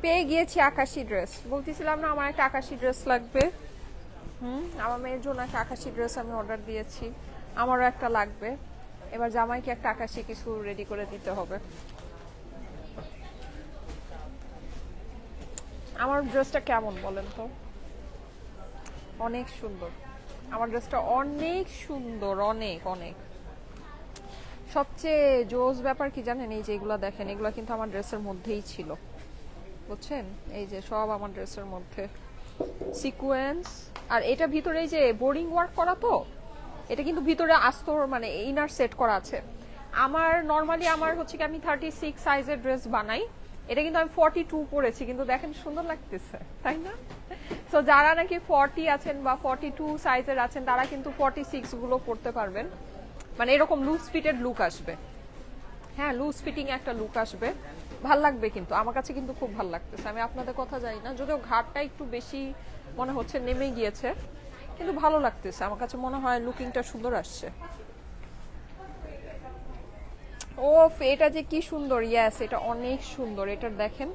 পেয়ে গিয়েছি আকাশি ড্রেস, বলতেছিলাম না আমার একটা আকাশি ড্রেস লাগবে। আমার মেয়ের জন্য একটা আকাশি ড্রেস আমি অর্ডার দিয়েছি, আমারও একটা লাগবে। এবার জামাইকে একটা আকাশি কিছু রেডি করে দিতে হবে। আমার ড্রেসটা কেমন বলেন তো? অনেক সুন্দর, আমার ড্রেসটা অনেক সুন্দর, অনেক অনেক। সবচেয়ে জোস ব্যাপার কি জানেন, এই যে এগুলা দেখেন, এগুলা কিন্তু আমার ড্রেসের মধ্যেই ছিল, বুঝছেন? এই যে সব আমার ড্রেসের মধ্যে সিকোয়েন্স। আর এটা ভিতরে এই যে বোরিং ওয়ার্ক করা, তো এটা কিন্তু ভিতরে আস্তর মানে ইনার সেট করা আছে। আমার নর্মালি আমার হচ্ছে কি আমি 36 সাইজের ড্রেস বানাই, এটা কিন্তু আমি 42 পরেছি, কিন্তু দেখেন সুন্দর লাগতেছে, তাই না? সো যারা নাকি 40 আছেন বা 42 সাইজের আছেন তারা কিন্তু 46 গুলো পরতে পারবেন, মানে এরকম লুজ ফিটেড লুক আসবে। হ্যাঁ, লুজ ফিটিং একটা লুক আসবে, ভাল লাগবে। কিন্তু আমার কাছে কিন্তু খুব ভাল লাগতেছে, আমি আপনাদের কথা জানি না, যদিও ঘাটটা একটু বেশি মনে হচ্ছে নেমে গিয়েছে, কিন্তু ভালো লাগতেছে আমার কাছে, মনে হয় লুকিংটা সুন্দর আসছে। ও এটা যে কি সুন্দর, ইয়াস এটা অনেক সুন্দর। এটা দেখেন,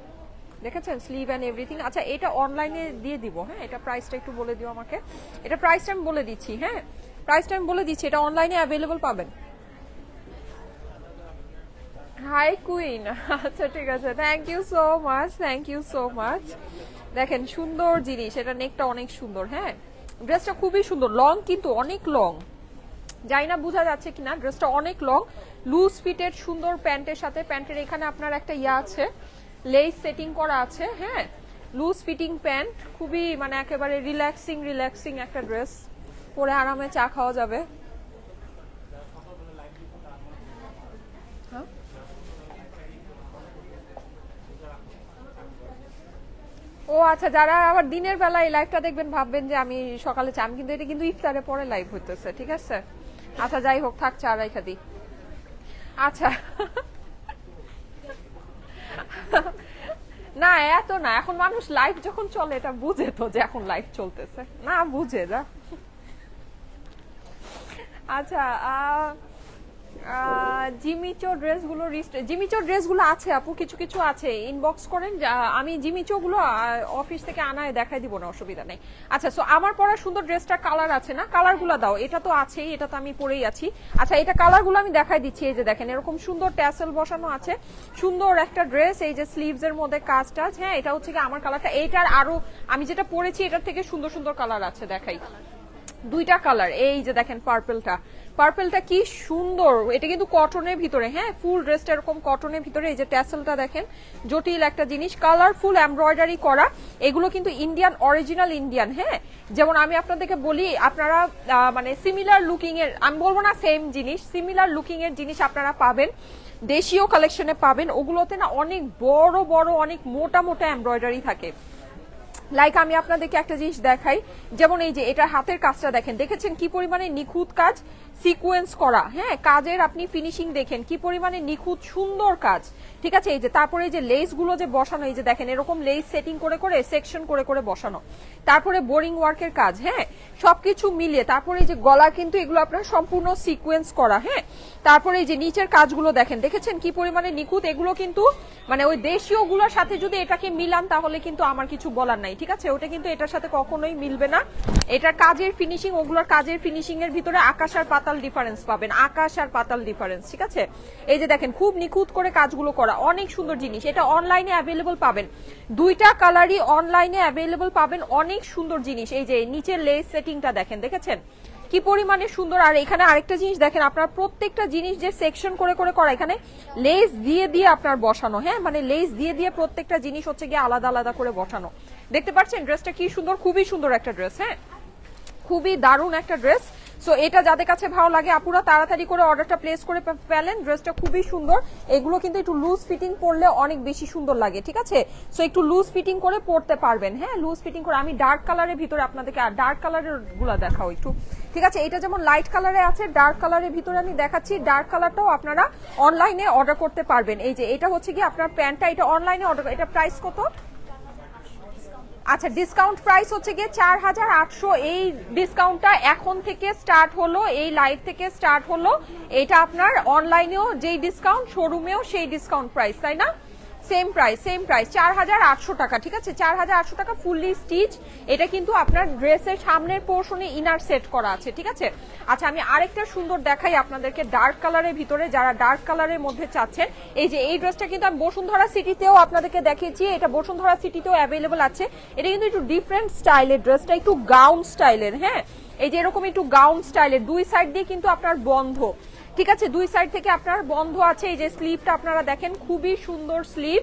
দেখেছেন স্লিভ এন্ড এভরিথিং। আচ্ছা এটা অনলাইনে দিয়ে দিব, হ্যাঁ এটা প্রাইসটা একটু বলে দিও আমাকে। এটা প্রাইসটা আমি বলে দিচ্ছি, হ্যাঁ প্রাইসটা আমি বলে দিচ্ছি, এটা অনলাইনে অ্যাভেলেবল পাবেন। হাই কুইন, আচ্ছা ঠিক আছে, thank you so much, thank you so much. দেখেন সুন্দর জিনিস, এটা নেকটা অনেক সুন্দর, হ্যাঁ ড্রেসটা খুবই সুন্দর, লং কিন্তু অনেক লং, যাই না বোঝা যাচ্ছে কিনা, ড্রেসটা অনেক লং, লুজ ফিটেড সুন্দর প্যান্টের সাথে। প্যান্টের এখানে আপনার একটা ইয়া আছে, লেস সেটিং করা আছে, হ্যাঁ লুজ ফিটিং প্যান্ট, খুবই মানে একেবারে রিল্যাক্সিং রিল্যাক্সিং একটা ড্রেস, পরে আরামে চা খাওয়া যাবে। ও আচ্ছা, যারা আবার দিনের বেলা এই লাইভটা দেখবেন ভাববেন যে আমি সকালে চা, আমি কিন্তু এটা কিন্তু ইফতারের পরে লাইভ হইতেছে, ঠিক আছে? আচ্ছা যাই হোক, থাক চা রাইখা দিই। আচ্ছা না এত না, এখন মানুষ লাইভ যখন চলে এটা বুঝে তো যে এখন লাইভ চলতেছে, না বুঝে না। আচ্ছা জিমিচো ড্রেসগুলো, জিমিচো ড্রেসগুলো আছে আপু, কিছু কিছু আছে, ইনবক্স করেন, আমি জিমিচো গুলো অফিস থেকে আনায় দেখাই দিব না, অসুবিধা নেই। আচ্ছা সো আমার পরা সুন্দর ড্রেসটা কালার আছে না, কালার গুলা দাও। এটা তো আছেই, এটা তো আমি পরেই আছি। আচ্ছা এটা কালার গুলো আমি দেখাই দিচ্ছি, এই যে দেখেন এরকম সুন্দর ট্যাসেল বসানো আছে, সুন্দর একটা ড্রেস, এই যে স্লিভস এর মধ্যে কাজ টাজ, হ্যাঁ এটা হচ্ছে কি আমার কালারটা, এইটার আরো আমি যেটা পরেছি এটার থেকে সুন্দর সুন্দর কালার আছে, দেখাই দুইটা কালার। এই যে দেখেন পার্পলটা, পার্পলটা কি সুন্দর, এটা কিন্তু কটনের ভিতরে, হ্যাঁ ফুল ড্রেসটা এরকম কটনের ভিতরে। এই যে ট্যাসেলটা দেখেন, জটিল একটা জিনিস, কালারফুল এমব্রয়ডারি করা, এগুলো কিন্তু ইন্ডিয়ান, অরিজিনাল ইন্ডিয়ান। হ্যাঁ যেমন আমি আপনাদেরকে বলি, আপনারা মানে সিমিলার লুকিং এর, আমি বলবো না সেম জিনিস, সিমিলার লুকিং এর জিনিস আপনারা পাবেন দেশীয় কালেকশনে পাবেন, ওগুলোতে না অনেক বড় বড় অনেক মোটা মোটা এমব্রয়ডারি থাকে। লাইক আমি আপনাদেরকে একটা জিনিস দেখাই, যেমন এই যে এটা হাতের কাজটা দেখেন, দেখেছেন কি পরিমাণে নিখুঁত কাজ, সিকোয়েন্স করা, হ্যাঁ কাজের আপনি ফিনিশিং দেখেন কি পরিমাণে নিখুঁত সুন্দর কাজ, ঠিক আছে? এই যে তারপরে এই যে লেস গুলো যে বসানো, এই যে দেখেন এরকম লেস সেটিং করে করে সেকশন করে করে বসানো, তারপরে বোরিং ওয়ার্কের কাজ, হ্যাঁ সবকিছু মিলিয়ে। তারপরে এই যে গলা কিন্তু এগুলো আপনার সম্পূর্ণ সিকোয়েন্স করা, হ্যাঁ তারপরে এই যে নিচের কাজগুলো দেখেন, দেখেছেন কি পরিমাণে নিখুঁত, এগুলো কিন্তু মানে ওই দেশীয় গুলোর সাথে যদি এটাকে মিলান তাহলে কিন্তু আমার কিছু বলার নাই, ঠিক আছে? ওটা কিন্তু এটার সাথে কখনোই মিলবে না। এটার কাজের ফিনিশিং, ওগুলোর কাজের ফিনিশিং এর ভিতরে আকাশ আর পাতাল ডিফারেন্স পাবেন, আকাশ আর পাতাল ডিফারেন্স, ঠিক আছে? এই যে দেখেন খুব নিখুঁত করে কাজগুলো করা, অনেক সুন্দর জিনিস। এটা অনলাইনে অ্যাভেলেবল পাবেন, দুইটা কালারই অনলাইনে অ্যাভেলেবল পাবেন, অনেক সুন্দর জিনিস। এই যে নিচের লেস সেটিংটা দেখেন, দেখেছেন কি পরিমাণে সুন্দর। আর এখানে আরেকটা জিনিস দেখেন, আপনার প্রত্যেকটা জিনিস যে সেকশন করে করে করা, এখানে লেস দিয়ে দিয়ে আপনার বসানো, হ্যাঁ মানে লেস দিয়ে দিয়ে প্রত্যেকটা জিনিস হচ্ছে গিয়ে আলাদা আলাদা করে বসানো। দেখতে পাচ্ছেন ড্রেসটা কি সুন্দর, খুবই সুন্দর একটা ড্রেস, হ্যাঁ খুবই দারুণ একটা ড্রেস। সো এটা যাদের কাছে ভালো লাগে আপুরা তাড়াতাড়ি করে অর্ডারটা প্লেস করে ফেলেন, ড্রেসটা খুবই সুন্দর। এগুলো কিন্তু একটু লুজ ফিটিং পরলে অনেক বেশি সুন্দর লাগে, ঠিক আছে? সো একটু লুজ ফিটিং করে পরতে পারবেন, হ্যাঁ লুজ ফিটিং করে। আমি ডার্ক কালারের ভিতরে আপনাদেরকে আর ডার্ক কালারের গুলা দেখাও একটু, ঠিক আছে? এটা যেমন লাইট কালারে আছে, ডার্ক কালারের ভিতরে আমি দেখাচ্ছি, ডার্ক কালারটাও আপনারা অনলাইনে অর্ডার করতে পারবেন। এই যে এটা হচ্ছে কি আপনার প্যান্টটা, এটা অনলাইনে অর্ডার, এটা প্রাইস কত? আচ্ছা ডিসকাউন্ট প্রাইস হচ্ছে গিয়ে 4800। এই ডিসকাউন্টটা এখন থেকে স্টার্ট হলো, এই লাইভ থেকে স্টার্ট হলো। এটা আপনার অনলাইনেও যেই ডিসকাউন্ট, শোরুমেও সেই ডিসকাউন্ট প্রাইস, তাই না? সেম প্রাইস 4800 টাকা, ঠিক আছে 4800 টাকা ফুললি স্টিচ। এটা কিন্তু আপনার ড্রেসের সামনের পোর্শনে ইনার সেট করা আছে, ঠিক আছে। আচ্ছা আমি আরেকটা সুন্দর দেখাই আপনাদেরকে ডার্ক কালারের ভিতরে, যারা ডার্ক কালারের মধ্যে চাচ্ছেন। এই যে এই ড্রেসটা কিন্তু আমি বসুন্ধরা সিটিতেও আপনাদেরকে দেখিয়েছি, এটা বসুন্ধরা সিটিতেও অ্যাভেলেবল আছে। এটা কিন্তু একটু ডিফারেন্ট স্টাইলের, ড্রেসটা একটু গাউন স্টাইলের, হ্যাঁ এই যে এরকম একটু গাউন স্টাইলের, দুই সাইড দিয়ে কিন্তু আপনার বন্ধ, ঠিক আছে দুই সাইড থেকে আপনার বন্ধ আছে। এই যে স্লিভটা আপনারা দেখেন, খুবই সুন্দর স্লিভ,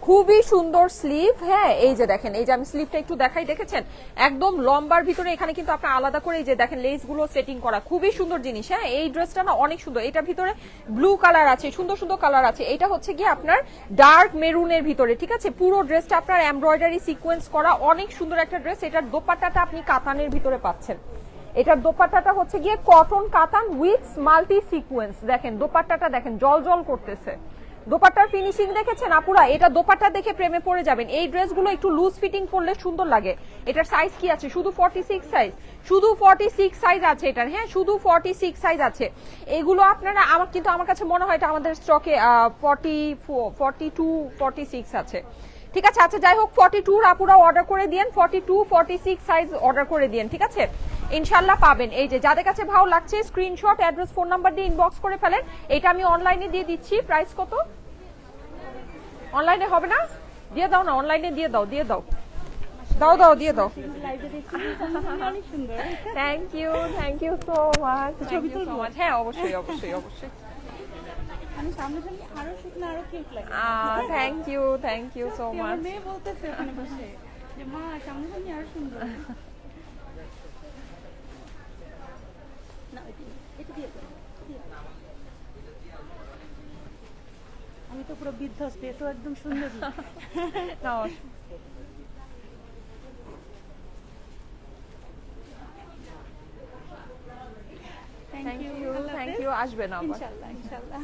খুবই সুন্দর স্লিভ, হ্যাঁ এই যে দেখেন, এই যে আমি স্লিভটা একটু দেখাই, দেখেছেন একদম লম্বার ভিতরে এখানে কিন্তু আপনার আলাদা করে এই যে দেখেন লেস গুলো সেটিং করা, খুবই সুন্দর জিনিস। হ্যাঁ এই ড্রেসটা না অনেক সুন্দর, এটার ভিতরে ব্লু কালার আছে, সুন্দর সুন্দর কালার আছে। এটা হচ্ছে গিয়ে আপনার ডার্ক মেরুনের ভিতরে, ঠিক আছে পুরো ড্রেসটা আপনার এমব্রয়ডারি সিকোয়েন্স করা, অনেক সুন্দর একটা ড্রেস। এটার দোপাট্টাটা আপনি কাতানের ভিতরে পাচ্ছেন, এটার দোপাট্টাটা হচ্ছে গিয়ে কটন কাতান উইথ মাল্টি সিকোয়েন্স। দেখেন দোপাট্টাটা দেখেন জল জল করতেছে, দোপাট্টার ফিনিশিং দেখেছেন আপুরা, এটা দোপাট্টা দেখে প্রেমে পড়ে যাবেন। এই ড্রেসগুলো একটু লুজ ফিটিং করলে সুন্দর লাগে। এটার সাইজ কি আছে? শুধু 46 সাইজ, শুধু 46 সাইজ আছে এটার, হ্যাঁ শুধু 46 সাইজ আছে। এগুলো আপনারা কিন্তু আমার কাছে মনে হয় এটা আমাদের স্টকে 42 46 আছে, ঠিক আছে। আচ্ছা যাই হোক 42 আপুরা অর্ডার করে দিয়েন, 42 46 সাইজ অর্ডার করে দিয়েন, ঠিক আছে ইনশাল্লাহ পাবেন। এই যে যাদের কাছে ভালো লাগছে স্ক্রিনশট অ্যাড্রেস ফোন নাম্বার দিয়ে ইনবক্স করে ফেলেন। এটা আমি অনলাইনে দিয়ে দিচ্ছি, প্রাইস কত? অনলাইনে হবে না? দিয়ে দাও না, অনলাইনে দিয়ে দাও, দিয়ে দাও, দাও দাও দিয়ে দাও। Thank you so much. ছবি তুলবো? হ্যাঁ অবশ্যই অবশ্যই অবশ্যই। Thank you so much. আমি তো পুরো বিধ্বস্ত, তো একদম সুন্দর। থ্যাংক ইউ, আসবেন আবার ইনশাআল্লাহ।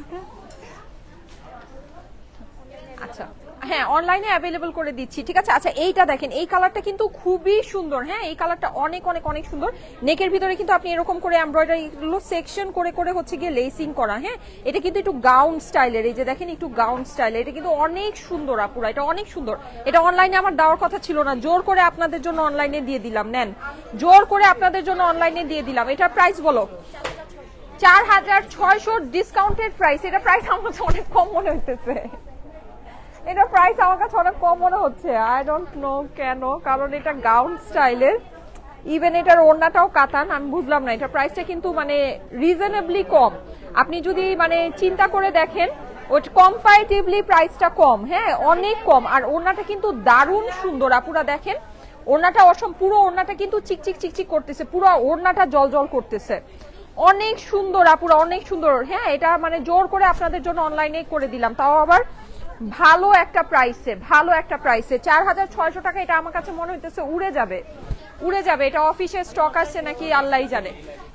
আচ্ছা হ্যাঁ অনলাইনে অ্যাভেলেবল করে দিচ্ছি, ঠিক আছে। আচ্ছা এইটা দেখেন, এই কালারটা কিন্তু খুবই সুন্দর, হ্যাঁ এই কালারটা অনেক অনেক অনেক সুন্দর। নেকের ভিতরে কিন্তু আপনি এরকম করে এমব্রয়ডারি গুলো সেকশন করে করে হচ্ছে গিয়ে লেসিং করা, হ্যাঁ এটা কিন্তু একটু গাউন স্টাইলের, এই যে দেখেন একটু গাউন স্টাইলের, এটা কিন্তু অনেক সুন্দর আপুরা, এটা অনেক সুন্দর। এটা অনলাইনে আমার দেওয়ার কথা ছিল না, জোর করে আপনাদের জন্য অনলাইনে দিয়ে দিলাম, নেন জোর করে আপনাদের জন্য অনলাইনে দিয়ে দিলাম। এটার প্রাইস বলো? 4600 ডিসকাউন্টেড প্রাইস। এটা প্রাইস আমার কাছে অনেক কম মনে হইতেছে, এটা প্রাইস আমার কাছে অনেক কম মনে হচ্ছে, আই ডোন্ট নো কেন, কারণ এটা গাউন স্টাইলের, ইভেন এটার ওড়নাটাও কাতান, আমি বুঝলাম না এটা প্রাইসটা কিন্তু মানে রিজনেবলি কম। আপনি যদি মানে চিন্তা করে দেখেন ওই কম্পারেটিভলি প্রাইসটা কম, হ্যাঁ অনেক কম। আর ওড়নাটা কিন্তু দারুণ সুন্দর আপুরা, দেখেন ওড়নাটা অসম, পুরো ওড়নাটা কিন্তু চিকচিক চিকচিক করতেছে, পুরো ওড়নাটা জল জল করতেছে, অনেক সুন্দর আপুরা অনেক সুন্দর। হ্যাঁ এটা মানে জোর করে আপনাদের জন্য অনলাইনে করে দিলাম, তাও আবার ভালো একটা প্রাইসে, ভালো একটা প্রাইসে 4600 টাকা। এটা আমার কাছে মনে হইতেছে উড়ে যাবে, উড়ে যাবে। এটা অফিসে স্টক আসছে নাকি আল্লাহই জানে।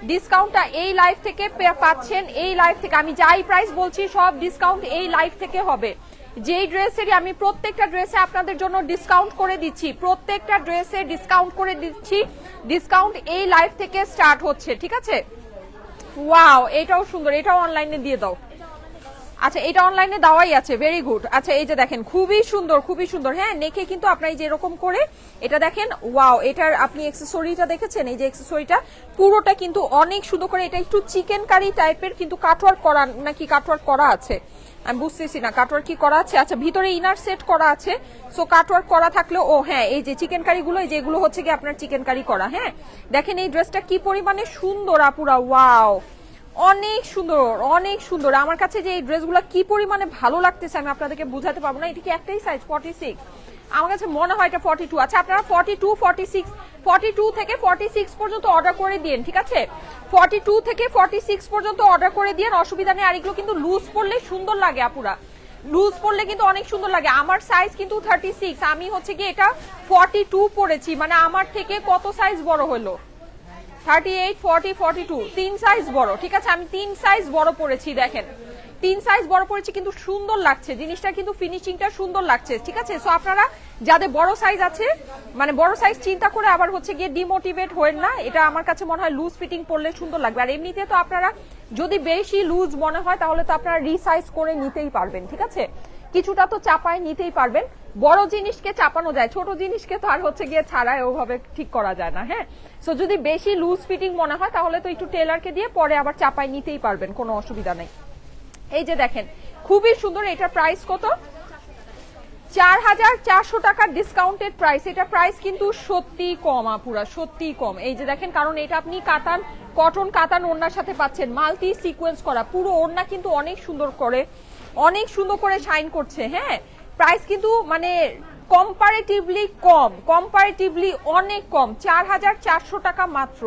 ডিসকাউন্টটা এই লাইভ থেকে পাচ্ছেন, এই লাইভ থেকে আমি যাই প্রাইস বলছি সব ডিসকাউন্ট এই লাইভ থেকে হবে। যেই ড্রেসেরই আমি প্রত্যেকটা ড্রেসে আপনাদের জন্য ডিসকাউন্ট করে দিচ্ছি, প্রত্যেকটা ড্রেসে ডিসকাউন্ট করে দিচ্ছি, ডিসকাউন্ট এই লাইভ থেকে স্টার্ট হচ্ছে, ঠিক আছে। ওয়াও এটাও সুন্দর, এটাও অনলাইনে দিয়ে দাও। আচ্ছা এটা অনলাইনে দেওয়াই আছে, ভেরি গুড। আচ্ছা এই যে দেখেন খুবই সুন্দর, খুবই সুন্দর, হ্যাঁ নেকে কিন্তু আপনার যে এরকম করে এটা দেখেন, ওয়াও এটার আপনি অ্যাকসেসরিটা দেখেছেন, এই যে অ্যাকসেসরিটা পুরোটা কিন্তু অনেক সুন্দর করে, এটা একটু চিকেন কারি টাইপের কিন্তু কাটওয়ার্ক করা নাকি কাটওয়ার্ক করা আছে আমি বুঝতেছি না, কাটওয়ার্ক কি করা আছে। আচ্ছা ভিতরে ইনার সেট করা আছে, সো কাটওয়ার্ক করা থাকলে ও হ্যাঁ এই যে চিকেন কারি গুলো, এই যে এগুলো হচ্ছে কি আপনার চিকেন কারি করা। হ্যাঁ দেখেন এই ড্রেসটা কি পরিমাণে সুন্দর আপুরা, ওয়াও অনেক সুন্দর, অনেক সুন্দর। আমার কাছে যে এই ড্রেসগুলো কি পরিমাণে ভালো লাগতেছে আমি আপনাদেরকে বুঝাতে পারবো না। এটা কি একটাই সাইজ 46? আমার কাছে মনে হয় এটা 42। আচ্ছা আপনারা 42 46 42 থেকে 46 পর্যন্ত অর্ডার করে দিন, ঠিক আছে 42 থেকে 46 পর্যন্ত অর্ডার করে দিন, অসুবিধা নেই। আর এগুলো কিন্তু লুজ পরলে সুন্দর লাগে আপুরা, লুজ পরলে কিন্তু অনেক সুন্দর লাগে। আমার সাইজ কিন্তু 36, আমি হচ্ছে কি এটা 42 পরেছি, মানে আমার থেকে কত সাইজ বড় হলো, 38 40 42 তিন সাইজ বড়, ঠিক আছে আমি 3 সাইজ বড় পরেছি, দেখেন 3 সাইজ বড় পরেছি, কিন্তু সুন্দর লাগছে জিনিসটা, কিন্তু ফিনিশিংটা সুন্দর লাগছে, ঠিক আছে। সো আপনারা যাদের বড় সাইজ আছে, মানে বড় সাইজ চিন্তা করে আবার হচ্ছে গিয়ে ডিমোটিভেট হয়েন না, এটা আমার কাছে মনে হয় লুজ ফিটিং পরলে সুন্দর লাগবে। আর এমনিতে তো আপনারা যদি বেশি লুজ মনে হয় তাহলে তো আপনারা রিসাইজ করে নিতেই পারবেন, ঠিক আছে কিছুটা তো চাপায় নিতেই পারবেন। বড় জিনিসকে চাপানো যায়, ছোট জিনিসকে তো আর হচ্ছে গিয়ে ছাড়াই ওভাবে ঠিক করা যায় না। হ্যাঁ, সো যদি বেশি লুজ ফিটিং মনে হয় তাহলে তো একটু টেলারকে দিয়ে পরে আবার চাপায় নিতেই পারবেন, কোনো অসুবিধা নেই। এই যে দেখেন খুবই সুন্দর, এটার প্রাইস কত? 4400 টাকার ডিসকাউন্টেড প্রাইস। এটা প্রাইস কিন্তু সত্যি কম আপুরা, সত্যি কম। এই যে দেখেন, কারণ এটা আপনি কাতান, কটন কাতান ওড়নার সাথে পাচ্ছেন, মাল্টি সিকোয়েন্স করা পুরো ওড়না কিন্তু অনেক সুন্দর করে শাইন করছে। হ্যাঁ, প্রাইস কিন্তু মানে কম্পারেটিভলি কম, কম্পারেটিভলি অনেক কম। 4400 টাকা মাত্র,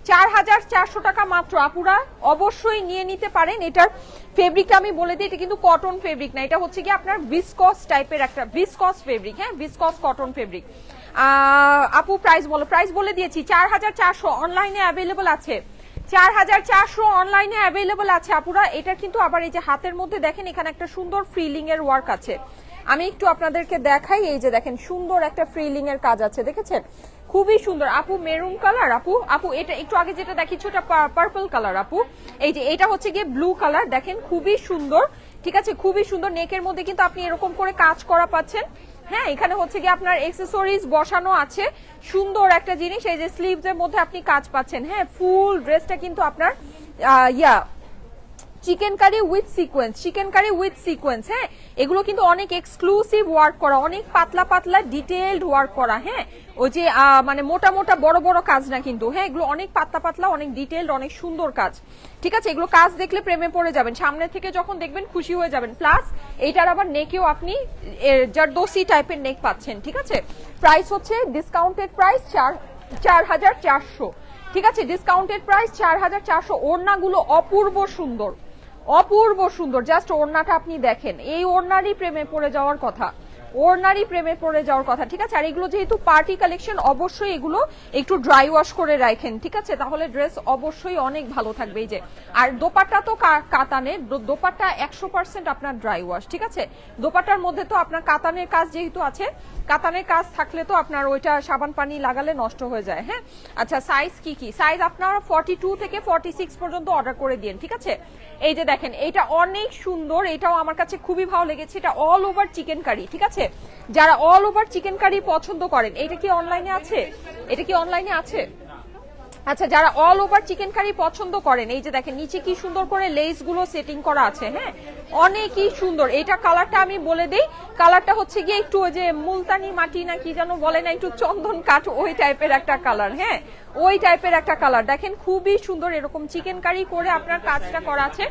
4400 টাকা মাত্র। আপুরা অবশ্যই নিয়ে নিতে পারেন। এটার ফেব্রিকটা আমি বলে দিই, এটা কিন্তু কটন ফেব্রিক না, এটা হচ্ছে কি আপনার ভিসকস টাইপের একটা ভিসকস ফেব্রিক। হ্যাঁ, ভিসকস কটন ফেব্রিক। আপু প্রাইস বলো, প্রাইস বলে দিয়েছি 4400, অনলাইনে অ্যাভেলেবল আছে 4400, অনলাইনে অ্যাভেলেবল আছে আপুরা। এটা কিন্তু আবার এই যে হাতের মধ্যে দেখেন এখানে একটা সুন্দর ফ্রিলিং এর ওয়ার্ক আছে, আমি একটু আপনাদেরকে দেখাই। এই যে দেখেন সুন্দর একটা ফ্রিলিং এর কাজ আছে, দেখেছেন খুবই সুন্দর। আপু মেরুন কালার, আপু এটা একটু আগে যেটা দেখিয়েছি ওটা পার্পল কালার। আপু এই যে এটা হচ্ছে গিয়ে ব্লু কালার, দেখেন খুবই সুন্দর, ঠিক আছে, খুবই সুন্দর। নেকের মধ্যে কিন্তু আপনি এরকম করে কাজ করা পাচ্ছেন। হ্যাঁ, এখানে হচ্ছে গিয়ে আপনার অ্যাকসেসরিজ বসানো আছে, সুন্দর একটা জিনিস। এই যে স্লিভস এর মধ্যে আপনি কাজ পাচ্ছেন। হ্যাঁ, ফুল ড্রেসটা কিন্তু আপনার chicken curry with sequence, chicken curry with sequence. হ্যাঁ, এগুলো কিন্তু অনেক এক্সক্লুসিভ ওয়ার্ক করা, অনেক পাতলা পাতলা ডিটেইলড ওয়ার্ক করা। হ্যাঁ, ওই যে মানে মোটা মোটা বড় বড় কাজ না কিন্তু। হ্যাঁ, এগুলো অনেক পাতলা পাতলা, অনেক ডিটেইলড, অনেক সুন্দর কাজ। ঠিক আছে, এগুলো কাজ দেখলে প্রেমে পড়ে যাবেন, সামনে থেকে যখন দেখবেন খুশি হয়ে যাবেন। প্লাস এইটার আবার নেকেও আপনি জারদোসি টাইপের নেক পাচ্ছেন। ঠিক আছে, প্রাইস হচ্ছে ডিসকাউন্টেড প্রাইস 4400। ঠিক আছে, ডিসকাউন্টেড প্রাইস 4400। ওড়নাগুলো অপূর্ব সুন্দর, অপূর্ব সুন্দর। জাস্ট ওড়নাটা আপনি দেখেন, এই ওড়নারই প্রেমে পড়ে যাওয়ার কথা, ওড়নারই প্রেমে পড়ে যাওয়ার কথা। ঠিক আছে, আর এগুলো যেহেতু পার্টি কালেকশন, অবশ্যই এগুলো একটু ড্রাই ওয়াশ করে রাখেন। ঠিক আছে, তাহলে ড্রেস অবশ্যই অনেক ভালো থাকবে। এই যে, আর দোপাট্টা তো কাতানের, দোপাট্টা 100% আপনার ড্রাই ওয়াশ। ঠিক আছে, দোপাট্টার মধ্যে তো আপনার কাতানের কাজ যেহেতু আছে, কাতানের কাজ থাকলে তো আপনার ওইটা সাবান পানি লাগালে নষ্ট হয়ে যায়। হ্যাঁ, আচ্ছা সাইজ কি কি? সাইজ আপনার 42 থেকে 46 পর্যন্ত অর্ডার করে দিন। ঠিক আছে, এই যে দেখেন এটা অনেক সুন্দর, এটাও আমার কাছে খুবই ভালো লেগেছে। এটা অল ওভার চিকেন কারি। ঠিক আছে, যারা অল ওভার চিকেন কারি পছন্দ করেন, এটা কি অনলাইনে আছে? এটা কি অনলাইনে আছে? আচ্ছা, যারা অল ওভার চিকেন কারি পছন্দ করেন, এই যে দেখেন নিচে কি সুন্দর করে লেস গুলো সেটিং করা আছে। হ্যাঁ, অনেকই সুন্দর। এটা কালারটা আমি বলে দেই, কালারটা হচ্ছে গিয়ে একটু ওই যে মুলতানি মাটি না কি যেন বলে না, একটু চন্দন কাঠ ওই টাইপের একটা কালার। হ্যাঁ, ওই টাইপের একটা কালার, দেখেন খুবই সুন্দর। এরকম চিকেন কারি করে আপনার কাজটা করা আছে।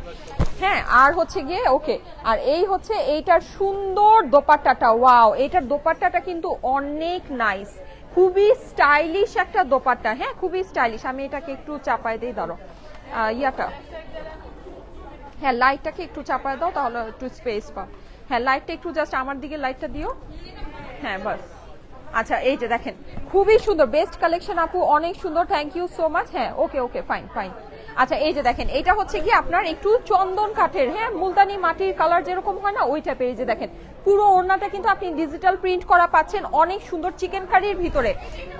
হ্যাঁ, আর হচ্ছে গিয়ে ওকে, আর এই হচ্ছে এইটার সুন্দর দোপাট্টাটা। ওয়াও, এইটার দোপাট্টাটা কিন্তু অনেক নাইস, খুবই স্টাইলিশ একটা দোপাট্টা। হ্যাঁ, খুবই স্টাইলিশ। আমি এটাকে একটু চাপায় দিই, ধরো ইয়াটা, হ্যাঁ লাইটটাকে একটু চাপায় দাও, তাহলে একটু স্পেস পাও। হ্যাঁ, লাইটটা একটু জাস্ট আমার দিকে লাইটটা দিও। হ্যাঁ, বাস। আচ্ছা, এই যে দেখেন খুবই সুন্দর, বেস্ট কালেকশন আপু, অনেক সুন্দর, থ্যাংক ইউ সো মাচ। হ্যাঁ, ওকে ওকে, ফাইন ফাইন। আচ্ছা, এই যে দেখেন এটা হচ্ছে কি আপনার একটু চন্দন কাঠের, হ্যাঁ মুলতানি মাটির কালার যেরকম হয় না, ওই টাইপের। এই যে দেখেন পুরো ওড়নাটা কিন্তু আপনি ডিজিটাল প্রিন্ট করা পাচ্ছেন, অনেক সুন্দর চিকেন কারির ভিতরে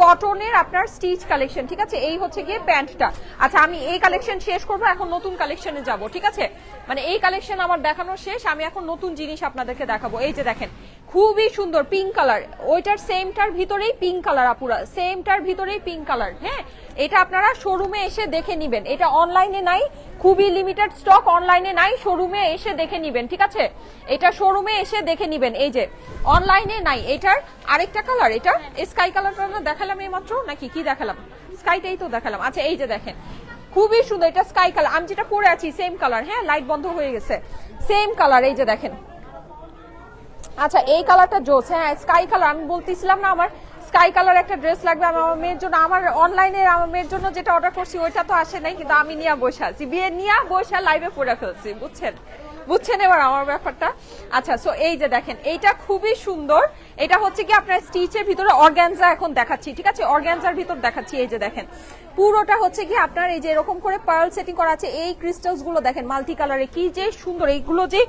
কটনের আপনার স্টিচ কালেকশন। ঠিক আছে, এই হচ্ছে গিয়ে প্যান্টটা। আচ্ছা, আমি এই কালেকশন শেষ করবো, এখন নতুন কালেকশনে যাব। ঠিক আছে, মানে এই কালেকশন আমার দেখানো শেষ, আমি এখন নতুন জিনিস আপনাদেরকে দেখাবো। এই যে দেখেন খুবই সুন্দর পিঙ্ক কালার, ওইটার সেমটার ভিতরেই পিঙ্ক কালার আপুরা, সেমটার ভিতরেই পিঙ্ক কালার। হ্যাঁ, এটা আপনারা শোরুমে এসে দেখে নিবেন, এটা অনলাইনে নাই, খুবই লিমিটেড স্টক, অনলাইনে নাই, শোরুমে এসে দেখে নিবেন। ঠিক আছে, এটা শোরুমে এসে দেখে নিবেন। এই যে অনলাইনে নাই। এটার আরেকটা কালার, এটা স্কাই কালারটা না দেখালাম এই মাত্র, নাকি কি দেখালাম? স্কাইটাই তো দেখালাম। আচ্ছা, এই যে দেখেন খুবই সুন্দর, এটা স্কাই কালার, আমি যেটা পরে আছি সেম কালার। হ্যাঁ, লাইট বন্ধ হয়ে গেছে, সেম কালার। এই যে দেখেন, আচ্ছা এই কালারটা জোস। হ্যাঁ, স্কাই কালার, আমি বলতেছিলাম না আমার স্কাই কালার একটা ড্রেস লাগবে আমার মেয়ের জন্য। আমার অনলাইনে আমার মেয়ের জন্য যেটা অর্ডার করছি ওইটা তো আসে নাই, কিন্তু আমি নিয়ে বসে আছি, বিয়ে নিয়ে বসে লাইভে পড়ে ফেলছি, বুঝছেন বুঝছেন এবার আমার ব্যাপারটা। আচ্ছা, সো এই যে দেখেন এইটা খুবই সুন্দর, এটা হচ্ছে কি আপনার স্টিচের ভিতরে অর্গানজা এখন দেখাচ্ছি। ঠিক আছে, অর্গানজার ভিতর দেখাচ্ছি। এই যে দেখেন পুরোটা হচ্ছে কি আপনার এই যে এরকম করে পার্ল সেটিং করা আছে। এই ক্রিস্টালস গুলো দেখেন মাল্টি কালারে, কি যে সুন্দর, এইগুলো যে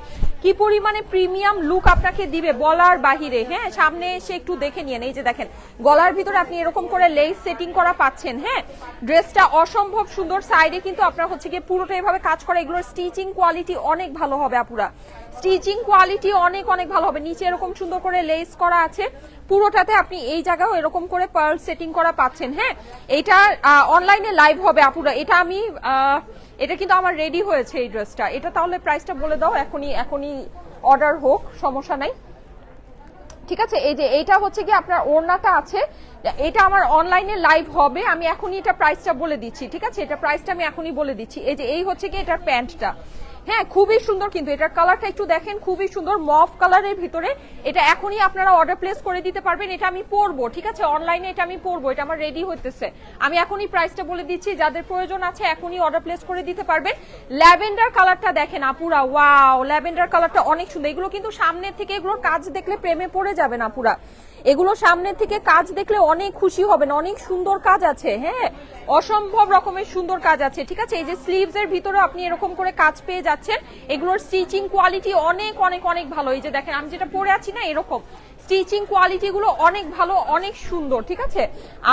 কি পরিমাণে প্রিমিয়াম লুক আপনাকে দিবে বলার বাহিরে। হ্যাঁ, সামনে এসে একটু দেখে নিন। এই যে দেখেন গলার ভিতরে আপনি এরকম করে লেস সেটিং করা পাচ্ছেন। হ্যাঁ, ড্রেসটা অসম্ভব সুন্দর। সাইডে কিন্তু আপনার হচ্ছে কি পুরোটা এভাবে কাজ করা, এগুলোর স্টিচিং কোয়ালিটি অনেক ভালো হবে আপুরা, স্টিচিং কোয়ালিটি অনেক অনেক ভালো হবে। নিচে এরকম সুন্দর করে লেস করা আছে, পুরোটাতে আপনি এই জায়গাও এরকম করে পার্ল সেটিং করা পাচ্ছেন। হ্যাঁ, এটা অনলাইনে লাইভ হবে আপুরা। এটা আমি এটা কিন্তু আমার রেডি হয়েছে এই ড্রেসটা। এটা তাহলে প্রাইসটা বলে দাও, এখনই অর্ডার হোক, সমস্যা নাই। ঠিক আছে, এই যে এইটা হচ্ছে কি আপনার ওড়নাটা আছে, এটা আমার অনলাইনে লাইভ হবে। আমি এখনই এটা প্রাইসটা বলে দিচ্ছি। ঠিক আছে, এটা প্রাইসটা আমি এখনই বলে দিচ্ছি। এই যে এই হচ্ছে কি এটার প্যান্টটা। হ্যাঁ, খুবই সুন্দর, কিন্তু এটার কালারটা একটু দেখেন, খুবই সুন্দর মফ কালারের ভিতরে। এটা এখনই আপনারা অর্ডার প্লেস করে দিতে পারবেন। এটা আমি পরবো, ঠিক আছে, অনলাইনে এটা আমি পরবো, এটা আমার রেডি হতেছে। আমি এখনই প্রাইসটা বলে দিচ্ছি, যাদের প্রয়োজন আছে এখনই অর্ডার প্লেস করে দিতে পারবেন। ল্যাভেন্ডার কালারটা দেখেন আপুরা, ওয়াও, ল্যাভেন্ডার কালারটা অনেক সুন্দর। এগুলো কিন্তু সামনে থেকে এগুলোর কাজ দেখলে প্রেমে পড়ে যাবেন আপুরা। এগুলো সামনে থেকে কাজ দেখলে অনেক খুশি হবেন, অনেক সুন্দর কাজ আছে। হ্যাঁ, অসম্ভব রকমের সুন্দর কাজ আছে। ঠিক আছে, এই যে স্লিভস এর ভিতরে আপনি এরকম করে কাজ পেয়ে যাচ্ছেন। এগুলোর স্টিচিং কোয়ালিটি অনেক অনেক অনেক ভালো। এই যে দেখেন আমি যেটা পরে আছি না, এরকম স্টিচিং কোয়ালিটি গুলো অনেক ভালো, অনেক সুন্দর। ঠিক আছে,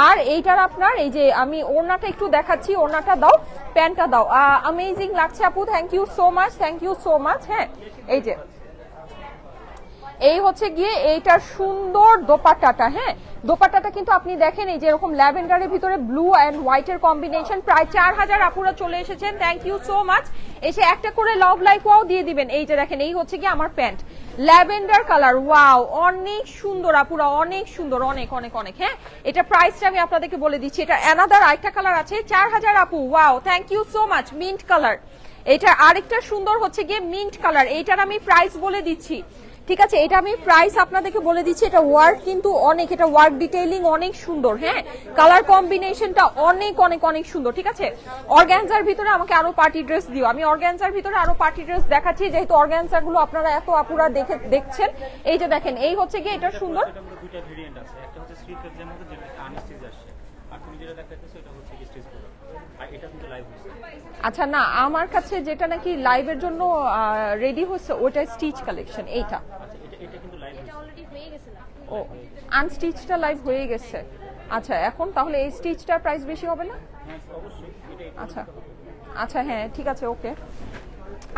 আর এইটার আপনার এই যে আমি ওড়নাটা একটু দেখাচ্ছি, ওড়নাটা দাও, প্যান্টটা দাও। অ্যামেজিং লাগছে আপু, thank you so much, thank you so much. হ্যাঁ, এই যে এই হচ্ছে গিয়ে এইটার সুন্দর দোপাট্টাটা। হ্যাঁ, দোপাট্টাটা কিন্তু আপনি দেখেন এই যে এরকম ল্যাভেন্ডারের ভিতরে ব্লু এন্ড হোয়াইটের কম্বিনেশন। প্রায় 4000 আপুরা চলে এসেছেন, থ্যাংক ইউ সো মাচ। এসে একটা করে লাভ লাইক ওয়াও দিয়ে দিবেন। এই যে দেখেন এই হচ্ছে গিয়ে আমার প্যান্ট, ল্যাভেন্ডার কালার, ওয়াও, অনেক সুন্দর আপুরা, অনেক সুন্দর, অনেক অনেক অনেক। হ্যাঁ, এটা প্রাইসটা আমি আপনাদেরকে বলে দিচ্ছি। এটা অ্যানাদার আরেকটা কালার আছে, 4000 আপু, wow, thank you so much. Mint colour, এটা আরেকটা সুন্দর হচ্ছে গিয়ে মিন্ট কালার। এইটার আমি প্রাইস বলে দিচ্ছি। ঠিক আছে, এটা আমি প্রাইস আপনাদেরকে বলে দিচ্ছি। এটা ওয়ার্ক কিন্তু অনেক, এটা ওয়ার্ক ডিটেইলিং অনেক সুন্দর। হ্যাঁ, কালার কম্বিনেশনটা অনেক অনেক অনেক সুন্দর। ঠিক আছে, অর্গানজার ভিতরে আমাকে আরো পার্টি ড্রেস দিও। আমি অর্গানজার ভিতরে আরো পার্টি ড্রেস দেখাচ্ছি, যেহেতু অর্গানজা গুলো আপনারা এত আপুরা দেখছেন। এই যে দেখেন এই হচ্ছে গিয়ে এটা সুন্দর। দুইটা ভেরিয়েন্ট আছে, একটা হচ্ছে স্ট্রিট ফেব্রিকের মধ্যে, যেটা আনস্টিচ আসছে, আর তুমি যেটা দেখাচ্ছো এটা হচ্ছে স্টিচ করা, আর এটা কিন্তু লাইভ হচ্ছে। আচ্ছা, না, আমার কাছে যেটা নাকি লাইভের জন্য রেডি হচ্ছে ওটা স্টিচ কালেকশন। এইটা ও আনস্টিচটা লাইভ হয়ে গেছে। আচ্ছা, এখন তাহলে এই স্টিচটার প্রাইস বেশি হবে না? আচ্ছা আচ্ছা, হ্যাঁ ঠিক আছে, ওকে।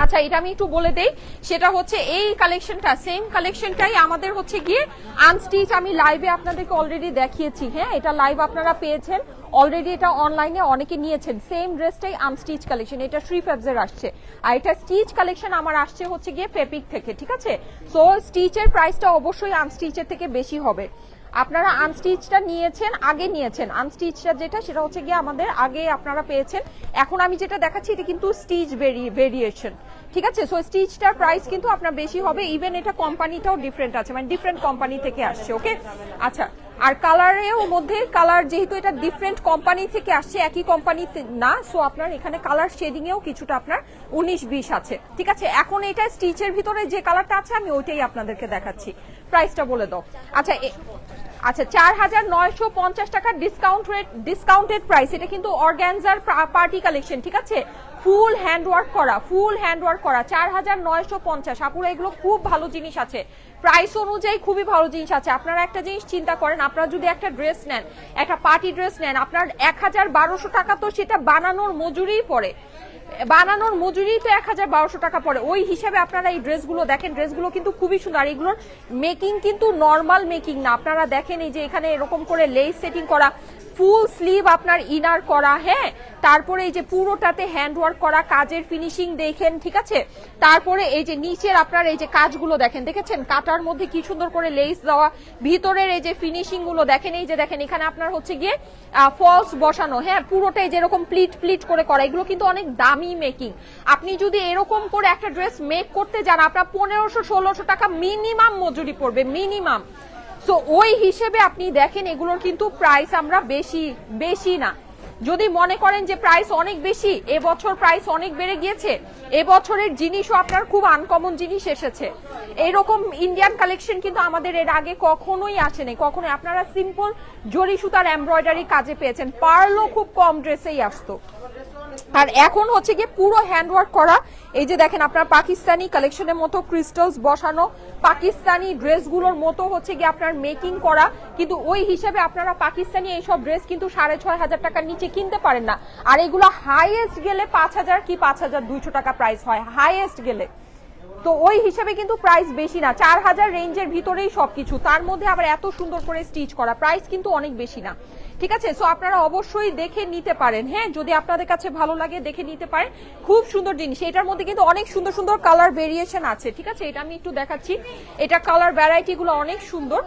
আচ্ছা, এটা আমি একটু বলে দেই, সেটা হচ্ছে এই কালেকশনটা, সেম কালেকশনটাই আমাদের হচ্ছে গিয়ে আনস্টিচ। আমি লাইভে আপনাদেরকে অলরেডি দেখিয়েছি। হ্যাঁ, এটা লাইভ আপনারা পেয়েছেন অলরেডি, এটা অনলাইনে অনেকে নিয়েছেন। সেম ড্রেসটাই আনস্টিচ কালেকশন, এটা শ্রী ফেবজের আসছে, আর এটা স্টিচ কালেকশন আমার আসছে হচ্ছে গিয়ে ফেপিক থেকে। ঠিক আছে, সো স্টিচের প্রাইসটা অবশ্যই আনস্টিচের থেকে বেশি হবে। আপনারা আনস্টিচটা আগে নিয়েছেন, আনস্টিচটা যেটা সেটা হচ্ছে গিয়ে আমাদের আগে আপনারা পেয়েছেন। এখন আমি যেটা দেখাচ্ছি এটা কিন্তু স্টিচ ভেরিয়েশন। ঠিক আছে, সো স্টিচটার প্রাইস কিন্তু আপনার বেশি হবে। ইভেন এটা কোম্পানিটাও ডিফারেন্ট আছে, মানে ডিফারেন্ট কোম্পানি থেকে আসছে। ওকে, আচ্ছা, আর কালারেও মধ্যে কালার, যেহেতু এটা ডিফারেন্ট কোম্পানি থেকে আসছে, একই কোম্পানি না, সো আপনার এখানে কালার শেডিং এও কিছুটা আপনার 19-20 আছে। ঠিক আছে, এখন এটা স্টিচের ভিতরে যে কালারটা আছে আমি ওইটাই আপনাদেরকে দেখাচ্ছি। প্রাইসটা বলে দাও। আচ্ছা আচ্ছা, 4950 টাকা ডিসকাউন্টেড প্রাইস। এটা কিন্তু অর্গানজার পার্টি কালেকশন। ঠিক আছে, ফুল হ্যান্ডওয়ার্ক করা, 4950। আপুরা এগুলো খুব ভালো জিনিস আছে, প্রাইস অনুযায়ী খুবই ভালো জিনিস আছে। আপনারা একটা জিনিস চিন্তা করেন, আপনারা যদি একটা ড্রেস নেন, একটা পার্টি ড্রেস নেন, আপনার 1000-1200 টাকা তো সেটা বানানোর মজুরিই পড়ে, বানানোর মজুরি তো 1000-1200 টাকা পড়ে। ওই হিসাবে আপনারা এই ড্রেসগুলো দেখেন, ড্রেসগুলো কিন্তু খুবই সুন্দর। এগুলোর মেকিং কিন্তু নর্মাল মেকিং না, আপনারা দেখেন এই যে এখানে এরকম করে লেস সেটিং করা, ফুল স্লিভ আপনার ইনার করা। হ্যাঁ, তারপরে এই যে পুরোটাতে হ্যান্ডওয়ার্ক করা, কাজের ফিনিশিং দেখেন। ঠিক আছে, তারপরে এই যে নিচের আপনার এই যে কাজগুলো দেখেন, দেখেছেন কাটার মধ্যে কি সুন্দর করে লেস দেওয়া, ভিতরের এই যে ফিনিশিং গুলো দেখেন। এই যে দেখেন এখানে আপনার হচ্ছে গিয়ে ফলস বসানো। হ্যাঁ, পুরোটাই যেরকম প্লিট করে করা, এগুলো কিন্তু অনেক দামি মেকিং। আপনি যদি এরকম করে একটা ড্রেস মেক করতে যান, আপনার 1500-1600 টাকা মিনিমাম মজুরি পড়বে, মিনিমাম। সো ওই হিসেবে আপনি দেখেন এগুলোর কিন্তু প্রাইস আমরা বেশি না। যদি মনে করেন যে প্রাইস অনেক বেশি, এবছর প্রাইস অনেক বেড়ে গিয়েছে, এবছরের জিনিসও আপনার খুব আনকমন জিনিস এসেছে, এইরকম ইন্ডিয়ান কালেকশন কিন্তু আমাদের এর আগে কখনোই আসেনি, কখনোই। আপনারা সিম্পল জরি সুতার এমব্রয়ডারি কাজে পেয়েছেন, পার্লও খুব কম ড্রেসেই আসতো, আর এখন হচ্ছে গিয়ে পুরো হ্যান্ডওয়ার্ক করা। এই যে দেখেন আপনার পাকিস্তানি কালেকশনের মতো ক্রিস্টালস বসানো, পাকিস্তানি ড্রেসগুলোর মতো হচ্ছে গিয়ে আপনার মেকিং করা, কিন্তু ওই হিসেবে আপনারা পাকিস্তানি এইসব ড্রেস কিন্তু 6500 টাকার নিচে কিনতে পারেন না। আর এগুলো হাইয়েস্ট গেলে 5000 কি 5200 টাকা প্রাইস হয়, হাইয়েস্ট গেলে। তো ওই হিসাবে কিন্তু প্রাইস বেশি না, 4000 রেঞ্জের ভিতরেই সবকিছু, তার মধ্যে আবার এত সুন্দর করে স্টিচ করা, প্রাইস কিন্তু অনেক বেশি না। ঠিক আছে, সো আপনারা অবশ্যই দেখে নিতে পারেন, হ্যাঁ যদি আপনাদের কাছে ভালো লাগে দেখে নিতে পারেন, খুব সুন্দর জিনিস। এটার মধ্যে কিন্তু অনেক সুন্দর সুন্দর কালার ভেরিয়েশন আছে। ঠিক আছে, এটা আমি একটু দেখাচ্ছি, এটা কালার ভ্যারাইটি গুলো অনেক সুন্দর।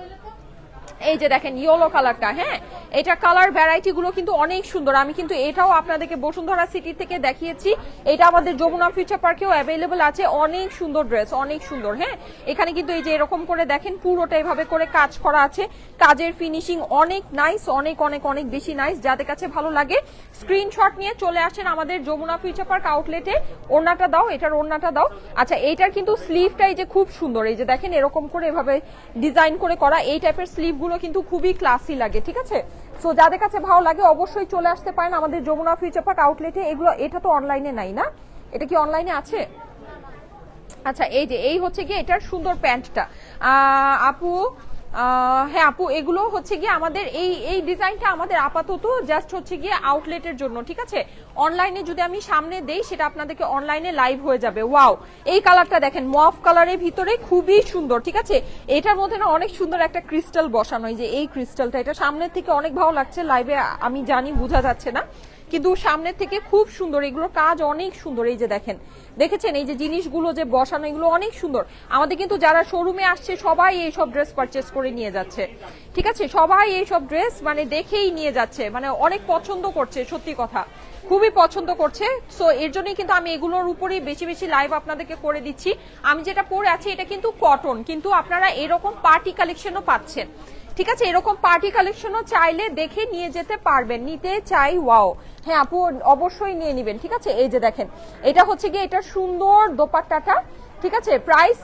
এই যে দেখেন ইয়েলো কালারটা, হ্যাঁ এটা কালার ভ্যারাইটি গুলো কিন্তু অনেক সুন্দর। আমি কিন্তু এটাও আপনাদেরকে বসুন্ধরা সিটি থেকে দেখিয়েছি, এটা আমাদের যমুনা ফিউচার পার্কেও অ্যাভেলেবল আছে। অনেক সুন্দর ড্রেস, অনেক সুন্দর। হ্যাঁ এখানে কিন্তু এই যে এরকম করে দেখেন পুরোটা এভাবে করে কাজ করা আছে, কাজের ফিনিশিং অনেক নাইস, অনেক অনেক অনেক বেশি নাইস। যাদের কাছে ভালো লাগে স্ক্রিনশট নিয়ে চলে আসেন আমাদের যমুনা ফিউচার পার্ক আউটলেটে। ওড়নাটা দাও, এটার ওড়নাটা দাও। আচ্ছা এইটার কিন্তু স্লিভটা এই যে খুব সুন্দর, এই যে দেখেন এরকম করে এভাবে ডিজাইন করে করা, এই টাইপের স্লিভ গুলো কিন্তু খুবই ক্লাসি লাগে। ঠিক আছে, সো যাদের কাছে ভালো লাগে অবশ্যই চলে আসতে পারেন আমাদের যমুনা ফিউচার পার্ক আউটলেটে। এগুলো এটা তো অনলাইনে নাই না, এটা কি অনলাইনে আছে? আচ্ছা এই যে এই হচ্ছে গিয়ে এটার সুন্দর প্যান্টটা আপু, হ্যাঁ আপু এগুলো হচ্ছে গিয়ে আমাদের এই ডিজাইনটা আমাদের আপাতত জাস্ট হচ্ছে গিয়ে আউটলেটের জন্য। ঠিক আছে, অনলাইনে যদি আমি সামনে দেই সেটা আপনাদেরকে অনলাইনে লাইভ হয়ে যাবে। ওয়াও এই কালারটা দেখেন, মফ কালারের ভিতরে খুবই সুন্দর। ঠিক আছে, এটার মধ্যে না অনেক সুন্দর একটা ক্রিস্টাল বসানো, এই যে এই ক্রিস্টালটা, এটা সামনের থেকে অনেক ভালো লাগছে, লাইভে আমি জানি বোঝা যাচ্ছে না কিন্তু সামনের থেকে খুব সুন্দর, এগুলোর কাজ অনেক সুন্দর। এই যে দেখেন, দেখেছেন এই যে জিনিসগুলো যে বসানো, এগুলো অনেক সুন্দর। আমাদের কিন্তু যারা শোরুমে আসছে সবাই এইসব ড্রেস পারচেস করে নিয়ে যাচ্ছে। ঠিক আছে, সবাই এইসব ড্রেস মানে দেখেই নিয়ে যাচ্ছে, মানে অনেক পছন্দ করছে, সত্যি কথা খুবই পছন্দ করছে। সো এর জন্যই কিন্তু আমি এগুলোর উপরেই বেশি বেশি লাইভ আপনাদেরকে করে দিচ্ছি। আমি যেটা পরে আছি এটা কিন্তু কটন, কিন্তু আপনারা এরকম পার্টি কালেকশনও পাচ্ছেন। ঠিক আছে, এরকম পার্টি কালেকশনও চাইলে দেখে নিয়ে যেতে পারবেন, নিতে চাই। ওয়াও হ্যাঁ আপু অবশ্যই নিয়ে নেবেন। ঠিক আছে, এই যে দেখেন এটা হচ্ছে গিয়ে এটা সুন্দর দোপাট্টাটা। ঠিক আছে, প্রাইস